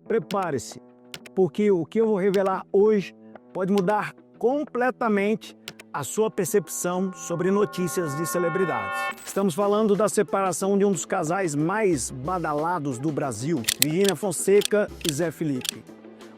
Prepare-se, porque o que eu vou revelar hoje pode mudar completamente a sua percepção sobre notícias de celebridades. Estamos falando da separação de um dos casais mais badalados do Brasil, Virgínia Fonseca e Zé Felipe.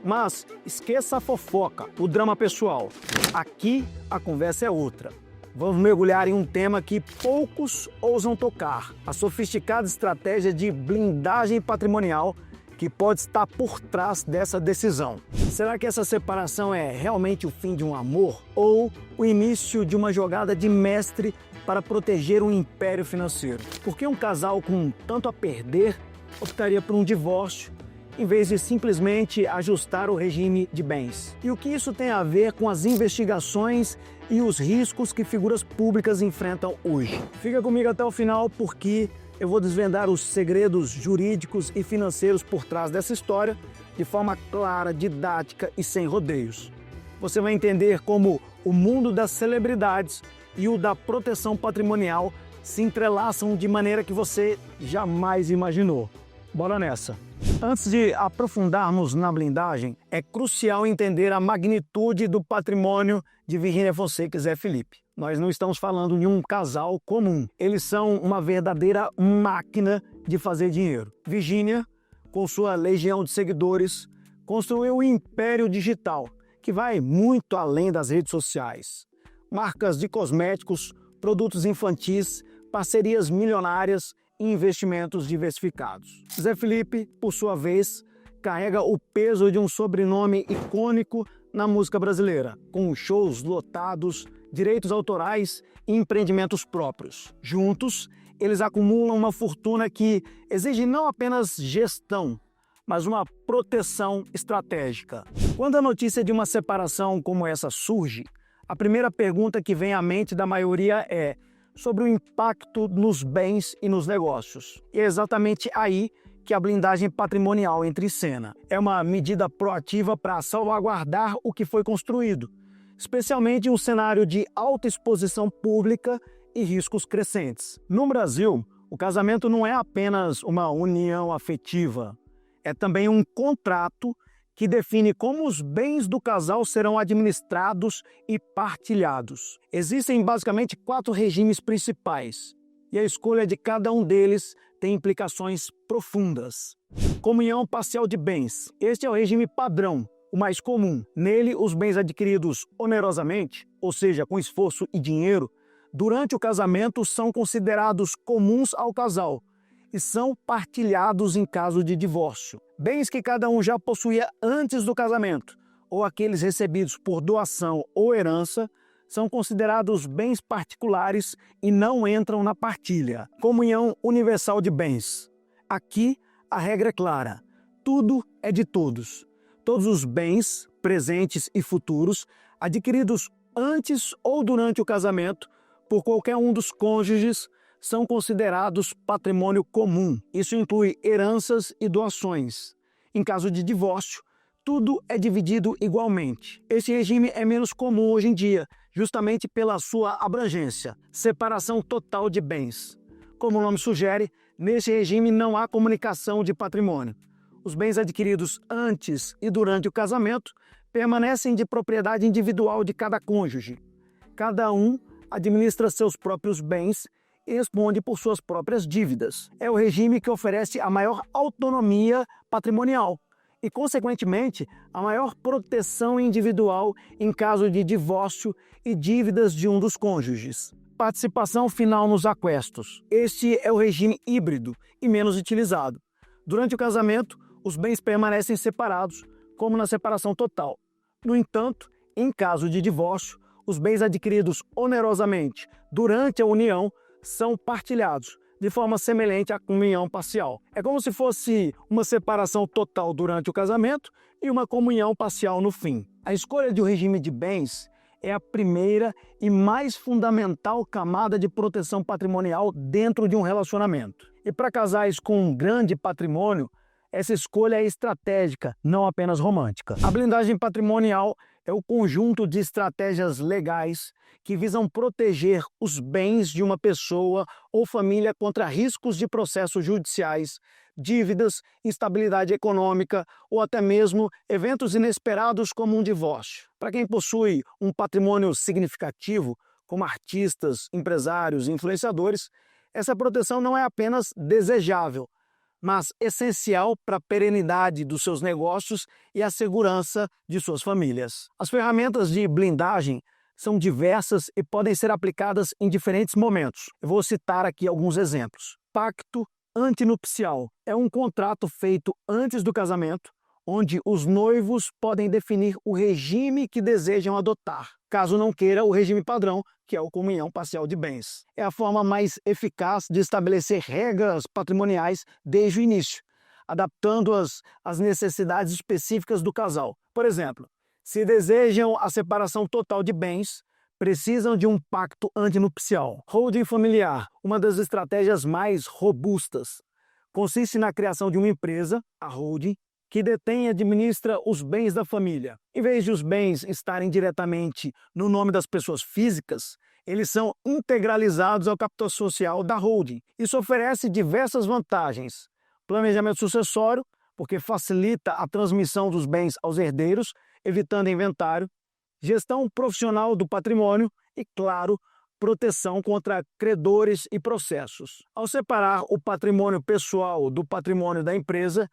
Mas esqueça a fofoca, o drama pessoal. Aqui a conversa é outra. Vamos mergulhar em um tema que poucos ousam tocar: a sofisticada estratégia de blindagem patrimonial que pode estar por trás dessa decisão. Será que essa separação é realmente o fim de um amor ou o início de uma jogada de mestre para proteger um império financeiro? Por que um casal com tanto a perder optaria por um divórcio em vez de simplesmente ajustar o regime de bens? E o que isso tem a ver com as investigações e os riscos que figuras públicas enfrentam hoje? Fica comigo até o final, porque eu vou desvendar os segredos jurídicos e financeiros por trás dessa história de forma clara, didática e sem rodeios. Você vai entender como o mundo das celebridades e o da proteção patrimonial se entrelaçam de maneira que você jamais imaginou. Bora nessa! Antes de aprofundarmos na blindagem, é crucial entender a magnitude do patrimônio de Virgínia Fonseca e Zé Felipe. Nós não estamos falando de um casal comum. Eles são uma verdadeira máquina de fazer dinheiro. Virgínia, com sua legião de seguidores, construiu um império digital que vai muito além das redes sociais. Marcas de cosméticos, produtos infantis, parcerias milionárias e investimentos diversificados. Zé Felipe, por sua vez, carrega o peso de um sobrenome icônico na música brasileira, com shows lotados, direitos autorais e empreendimentos próprios. Juntos, eles acumulam uma fortuna que exige não apenas gestão, mas uma proteção estratégica. Quando a notícia de uma separação como essa surge, a primeira pergunta que vem à mente da maioria é sobre o impacto nos bens e nos negócios. E é exatamente aí que a blindagem patrimonial entra em cena. É uma medida proativa para salvaguardar o que foi construído, especialmente em um cenário de alta exposição pública e riscos crescentes. No Brasil, o casamento não é apenas uma união afetiva, é também um contrato que define como os bens do casal serão administrados e partilhados. Existem basicamente 4 regimes principais, e a escolha de cada um deles tem implicações profundas. Comunhão parcial de bens. Este é o regime padrão, o mais comum. Nele, os bens adquiridos onerosamente, ou seja, com esforço e dinheiro, durante o casamento são considerados comuns ao casal e são partilhados em caso de divórcio. Bens que cada um já possuía antes do casamento, ou aqueles recebidos por doação ou herança, são considerados bens particulares e não entram na partilha. Comunhão universal de bens. Aqui, a regra é clara: tudo é de todos. Todos os bens, presentes e futuros, adquiridos antes ou durante o casamento por qualquer um dos cônjuges, são considerados patrimônio comum. Isso inclui heranças e doações. Em caso de divórcio, tudo é dividido igualmente. Esse regime é menos comum hoje em dia, justamente pela sua abrangência, separação total de bens. Como o nome sugere, nesse regime não há comunicação de patrimônio. Os bens adquiridos antes e durante o casamento permanecem de propriedade individual de cada cônjuge. Cada um administra seus próprios bens e responde por suas próprias dívidas. É o regime que oferece a maior autonomia patrimonial e, consequentemente, a maior proteção individual em caso de divórcio e dívidas de um dos cônjuges. Participação final nos aquestos. Este é o regime híbrido e menos utilizado. Durante o casamento, os bens permanecem separados, como na separação total. No entanto, em caso de divórcio, os bens adquiridos onerosamente durante a união são partilhados, de forma semelhante à comunhão parcial. É como se fosse uma separação total durante o casamento e uma comunhão parcial no fim. A escolha de um regime de bens é a primeira e mais fundamental camada de proteção patrimonial dentro de um relacionamento. E para casais com um grande patrimônio, essa escolha é estratégica, não apenas romântica. A blindagem patrimonial é o conjunto de estratégias legais que visam proteger os bens de uma pessoa ou família contra riscos de processos judiciais, dívidas, instabilidade econômica ou até mesmo eventos inesperados como um divórcio. Para quem possui um patrimônio significativo, como artistas, empresários e influenciadores, essa proteção não é apenas desejável, mas essencial para a perenidade dos seus negócios e a segurança de suas famílias. As ferramentas de blindagem são diversas e podem ser aplicadas em diferentes momentos. Eu vou citar aqui alguns exemplos. Pacto antinupcial é um contrato feito antes do casamento, onde os noivos podem definir o regime que desejam adotar, caso não queira o regime padrão, que é a comunhão parcial de bens. É a forma mais eficaz de estabelecer regras patrimoniais desde o início, adaptando-as às necessidades específicas do casal. Por exemplo, se desejam a separação total de bens, precisam de um pacto antinupcial. Holding familiar, uma das estratégias mais robustas, consiste na criação de uma empresa, a holding, que detém e administra os bens da família. Em vez de os bens estarem diretamente no nome das pessoas físicas, eles são integralizados ao capital social da holding. Isso oferece diversas vantagens. Planejamento sucessório, porque facilita a transmissão dos bens aos herdeiros, evitando inventário. Gestão profissional do patrimônio e, claro, proteção contra credores e processos. Ao separar o patrimônio pessoal do patrimônio da empresa,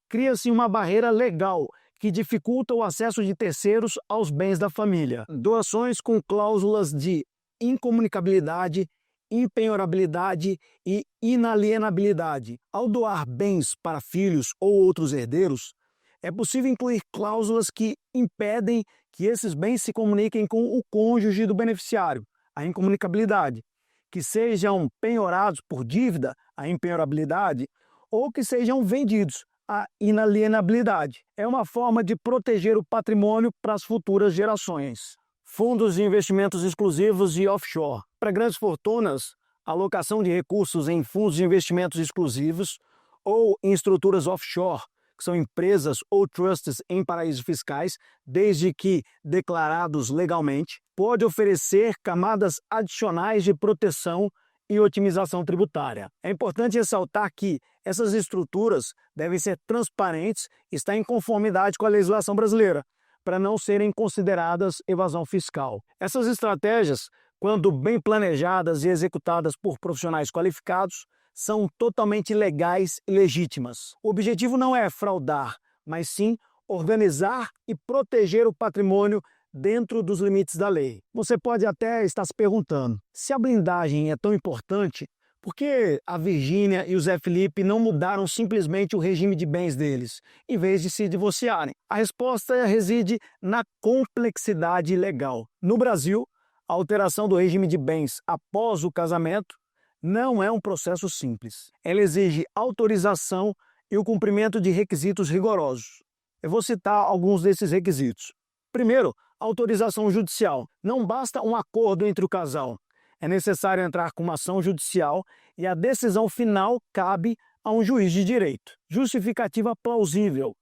cria-se uma barreira legal que dificulta o acesso de terceiros aos bens da família. Doações com cláusulas de incomunicabilidade, impenhorabilidade e inalienabilidade. Ao doar bens para filhos ou outros herdeiros, é possível incluir cláusulas que impedem que esses bens se comuniquem com o cônjuge do beneficiário, a incomunicabilidade, que sejam penhorados por dívida, a impenhorabilidade, ou que sejam vendidos, a inalienabilidade. É uma forma de proteger o patrimônio para as futuras gerações. Fundos de investimentos exclusivos e offshore. Para grandes fortunas, a alocação de recursos em fundos de investimentos exclusivos ou em estruturas offshore, que são empresas ou trusts em paraísos fiscais, desde que declarados legalmente, pode oferecer camadas adicionais de proteção e otimização tributária. É importante ressaltar que essas estruturas devem ser transparentes e estar em conformidade com a legislação brasileira, para não serem consideradas evasão fiscal. Essas estratégias, quando bem planejadas e executadas por profissionais qualificados, são totalmente legais e legítimas. O objetivo não é fraudar, mas sim organizar e proteger o patrimônio dentro dos limites da lei. Você pode até estar se perguntando, se a blindagem é tão importante, por que a Virgínia e o Zé Felipe não mudaram simplesmente o regime de bens deles, em vez de se divorciarem? A resposta reside na complexidade legal. No Brasil, a alteração do regime de bens após o casamento não é um processo simples. Ela exige autorização e o cumprimento de requisitos rigorosos. Eu vou citar alguns desses requisitos. Primeiro, autorização judicial. Não basta um acordo entre o casal. É necessário entrar com uma ação judicial e a decisão final cabe a um juiz de direito. Justificativa plausível.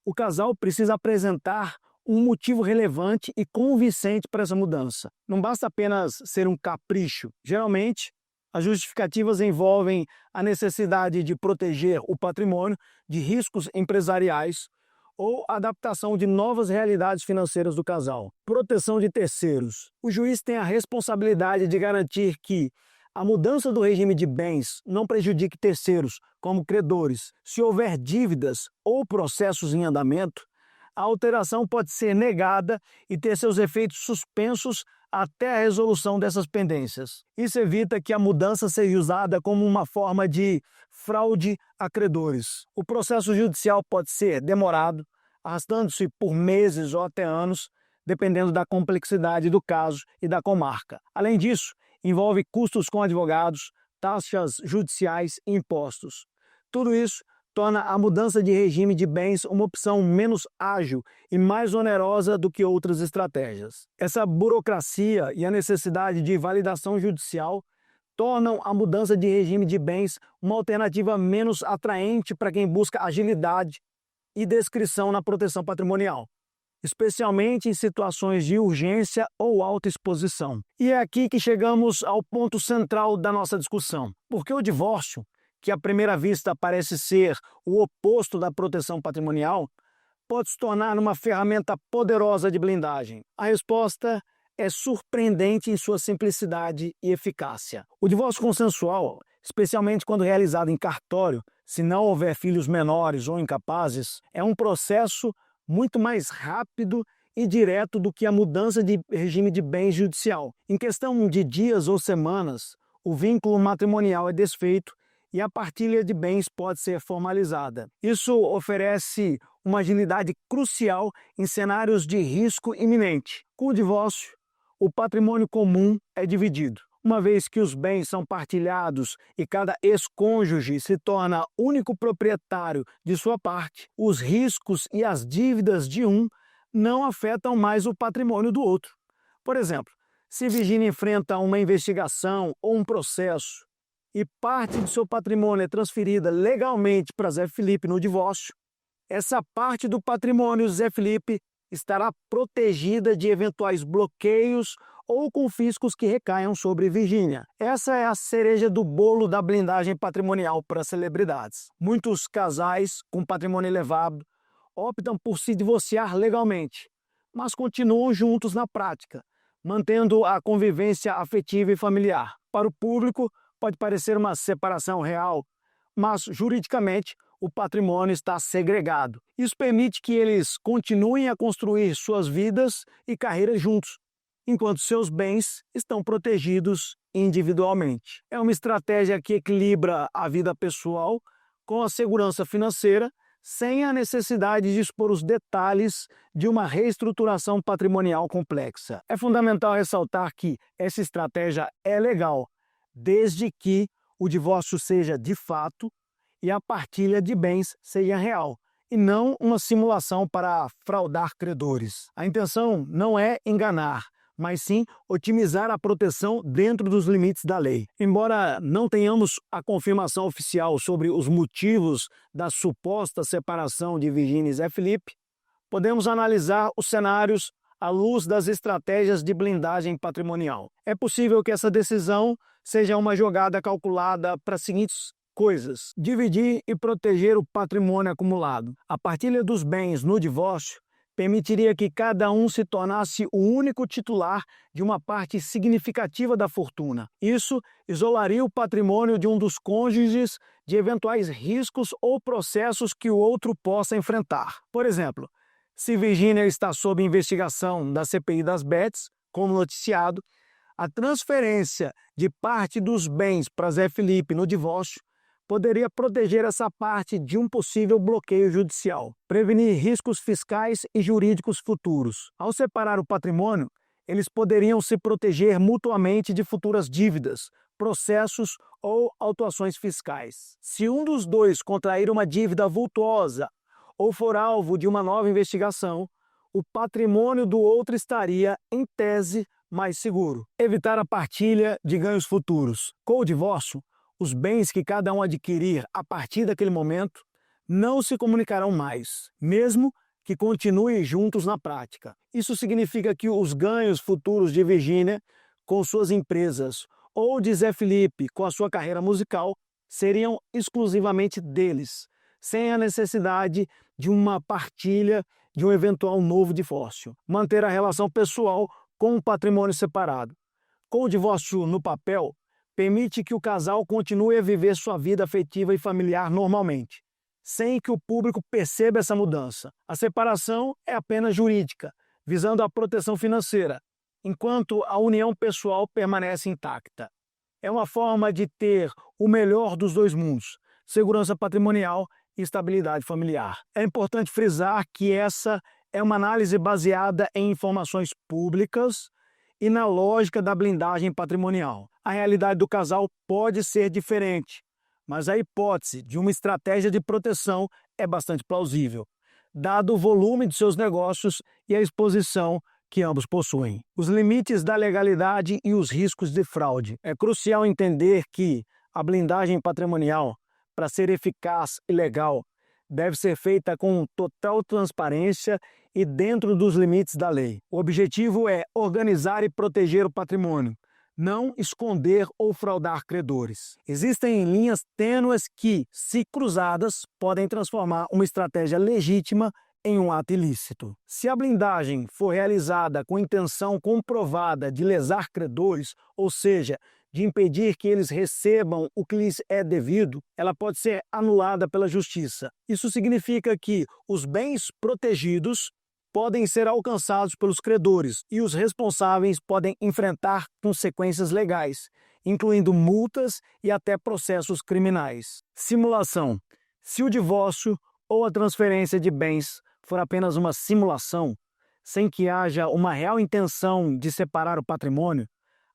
O casal precisa apresentar um motivo relevante e convincente para essa mudança. Não basta apenas ser um capricho. Geralmente, as justificativas envolvem a necessidade de proteger o patrimônio de riscos empresariais ou adaptação de novas realidades financeiras do casal. Proteção de terceiros. O juiz tem a responsabilidade de garantir que a mudança do regime de bens não prejudique terceiros, como credores. Se houver dívidas ou processos em andamento, a alteração pode ser negada e ter seus efeitos suspensos até a resolução dessas pendências. Isso evita que a mudança seja usada como uma forma de fraude a credores. O processo judicial pode ser demorado, arrastando-se por meses ou até anos, dependendo da complexidade do caso e da comarca. Além disso, envolve custos com advogados, taxas judiciais e impostos. Tudo isso torna a mudança de regime de bens uma opção menos ágil e mais onerosa do que outras estratégias. Essa burocracia e a necessidade de validação judicial tornam a mudança de regime de bens uma alternativa menos atraente para quem busca agilidade e descrição na proteção patrimonial, especialmente em situações de urgência ou alta exposição. E é aqui que chegamos ao ponto central da nossa discussão. Porque o divórcio, que à primeira vista parece ser o oposto da proteção patrimonial, pode se tornar uma ferramenta poderosa de blindagem? A resposta é surpreendente em sua simplicidade e eficácia. O divórcio consensual, especialmente quando realizado em cartório, se não houver filhos menores ou incapazes, é um processo muito mais rápido e direto do que a mudança de regime de bens judicial. Em questão de dias ou semanas, o vínculo matrimonial é desfeito e a partilha de bens pode ser formalizada. Isso oferece uma agilidade crucial em cenários de risco iminente. Com o divórcio, o patrimônio comum é dividido. Uma vez que os bens são partilhados e cada ex-cônjuge se torna único proprietário de sua parte, os riscos e as dívidas de um não afetam mais o patrimônio do outro. Por exemplo, se Virginia enfrenta uma investigação ou um processo e parte de seu patrimônio é transferida legalmente para Zé Felipe no divórcio, essa parte do patrimônio Zé Felipe estará protegida de eventuais bloqueios ou confiscos que recaiam sobre Virginia. Essa é a cereja do bolo da blindagem patrimonial para celebridades. Muitos casais com patrimônio elevado optam por se divorciar legalmente, mas continuam juntos na prática, mantendo a convivência afetiva e familiar. Para o público, pode parecer uma separação real, mas juridicamente o patrimônio está segregado. Isso permite que eles continuem a construir suas vidas e carreiras juntos, enquanto seus bens estão protegidos individualmente. É uma estratégia que equilibra a vida pessoal com a segurança financeira, sem a necessidade de expor os detalhes de uma reestruturação patrimonial complexa. É fundamental ressaltar que essa estratégia é legal, desde que o divórcio seja de fato e a partilha de bens seja real, e não uma simulação para fraudar credores. A intenção não é enganar, mas sim otimizar a proteção dentro dos limites da lei. Embora não tenhamos a confirmação oficial sobre os motivos da suposta separação de Virginia e Zé Felipe, podemos analisar os cenários à luz das estratégias de blindagem patrimonial. É possível que essa decisão seja uma jogada calculada para as seguintes coisas: dividir e proteger o patrimônio acumulado. A partilha dos bens no divórcio permitiria que cada um se tornasse o único titular de uma parte significativa da fortuna. Isso isolaria o patrimônio de um dos cônjuges de eventuais riscos ou processos que o outro possa enfrentar. Por exemplo, se Virginia está sob investigação da CPI das Bets, como noticiado, a transferência de parte dos bens para Zé Felipe no divórcio poderia proteger essa parte de um possível bloqueio judicial, prevenir riscos fiscais e jurídicos futuros. Ao separar o patrimônio, eles poderiam se proteger mutuamente de futuras dívidas, processos ou autuações fiscais. Se um dos dois contrair uma dívida vultuosa ou for alvo de uma nova investigação, o patrimônio do outro estaria, em tese, mais seguro. Evitar a partilha de ganhos futuros. Com o divórcio, os bens que cada um adquirir a partir daquele momento não se comunicarão mais, mesmo que continuem juntos na prática. Isso significa que os ganhos futuros de Virginia com suas empresas ou de Zé Felipe com a sua carreira musical seriam exclusivamente deles, sem a necessidade de uma partilha de um eventual novo divórcio. Manter a relação pessoal com o patrimônio separado. Com o divórcio no papel, permite que o casal continue a viver sua vida afetiva e familiar normalmente, sem que o público perceba essa mudança. A separação é apenas jurídica, visando a proteção financeira, enquanto a união pessoal permanece intacta. É uma forma de ter o melhor dos dois mundos, segurança patrimonial e estabilidade familiar. É importante frisar que essa é uma análise baseada em informações públicas e na lógica da blindagem patrimonial. A realidade do casal pode ser diferente, mas a hipótese de uma estratégia de proteção é bastante plausível, dado o volume de seus negócios e a exposição que ambos possuem. Os limites da legalidade e os riscos de fraude. É crucial entender que a blindagem patrimonial, para ser eficaz e legal, deve ser feita com total transparência e dentro dos limites da lei. O objetivo é organizar e proteger o patrimônio, não esconder ou fraudar credores. Existem linhas tênues que, se cruzadas, podem transformar uma estratégia legítima em um ato ilícito. Se a blindagem for realizada com intenção comprovada de lesar credores, ou seja, de impedir que eles recebam o que lhes é devido, ela pode ser anulada pela justiça. Isso significa que os bens protegidos podem ser alcançados pelos credores e os responsáveis podem enfrentar consequências legais, incluindo multas e até processos criminais. Simulação. Se o divórcio ou a transferência de bens for apenas uma simulação, sem que haja uma real intenção de separar o patrimônio,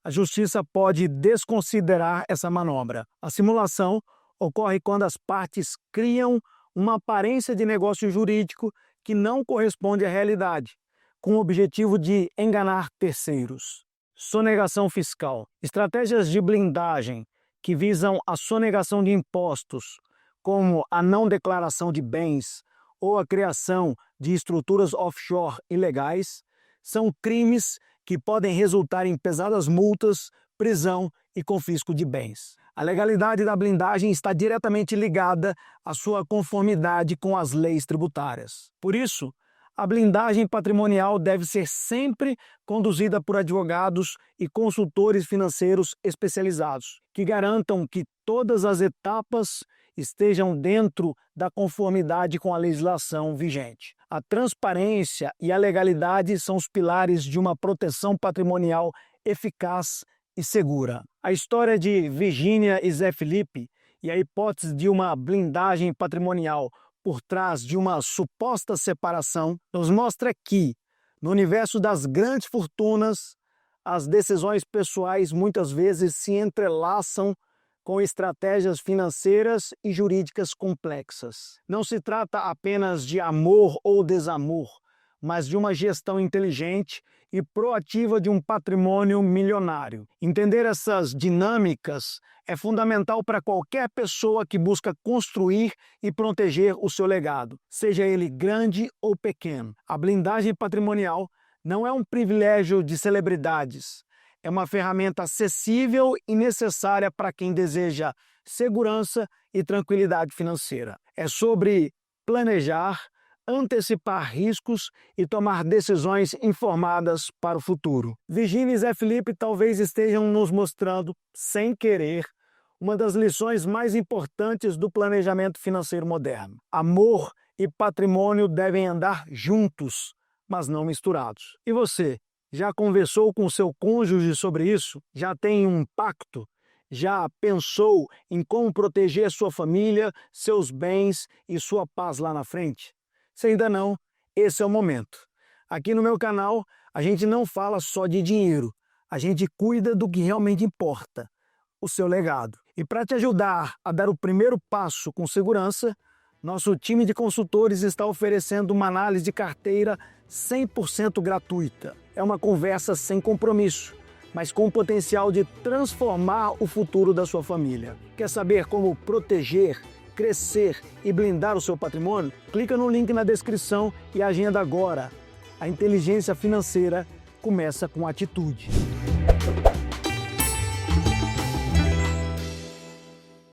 a justiça pode desconsiderar essa manobra. A simulação ocorre quando as partes criam uma aparência de negócio jurídico que não corresponde à realidade, com o objetivo de enganar terceiros. Sonegação fiscal. Estratégias de blindagem que visam a sonegação de impostos, como a não declaração de bens ou a criação de estruturas offshore ilegais, são crimes que podem resultar em pesadas multas, prisão e confisco de bens. A legalidade da blindagem está diretamente ligada à sua conformidade com as leis tributárias. Por isso, a blindagem patrimonial deve ser sempre conduzida por advogados e consultores financeiros especializados, que garantam que todas as etapas estejam dentro da conformidade com a legislação vigente. A transparência e a legalidade são os pilares de uma proteção patrimonial eficaz e segura. A história de Virginia e Zé Felipe e a hipótese de uma blindagem patrimonial por trás de uma suposta separação nos mostra que, no universo das grandes fortunas, as decisões pessoais muitas vezes se entrelaçam com estratégias financeiras e jurídicas complexas. Não se trata apenas de amor ou desamor, mas de uma gestão inteligente e proativa de um patrimônio milionário. Entender essas dinâmicas é fundamental para qualquer pessoa que busca construir e proteger o seu legado, seja ele grande ou pequeno. A blindagem patrimonial não é um privilégio de celebridades, é uma ferramenta acessível e necessária para quem deseja segurança e tranquilidade financeira. É sobre planejar, antecipar riscos e tomar decisões informadas para o futuro. Virginia e Zé Felipe talvez estejam nos mostrando, sem querer, uma das lições mais importantes do planejamento financeiro moderno. Amor e patrimônio devem andar juntos, mas não misturados. E você, já conversou com seu cônjuge sobre isso? Já tem um pacto? Já pensou em como proteger sua família, seus bens e sua paz lá na frente? Se ainda não, esse é o momento. Aqui no meu canal, a gente não fala só de dinheiro, a gente cuida do que realmente importa, o seu legado. E para te ajudar a dar o primeiro passo com segurança, nosso time de consultores está oferecendo uma análise de carteira 100% gratuita. É uma conversa sem compromisso, mas com o potencial de transformar o futuro da sua família. Quer saber como proteger, crescer e blindar o seu patrimônio? Clica no link na descrição e agenda agora. A inteligência financeira começa com atitude.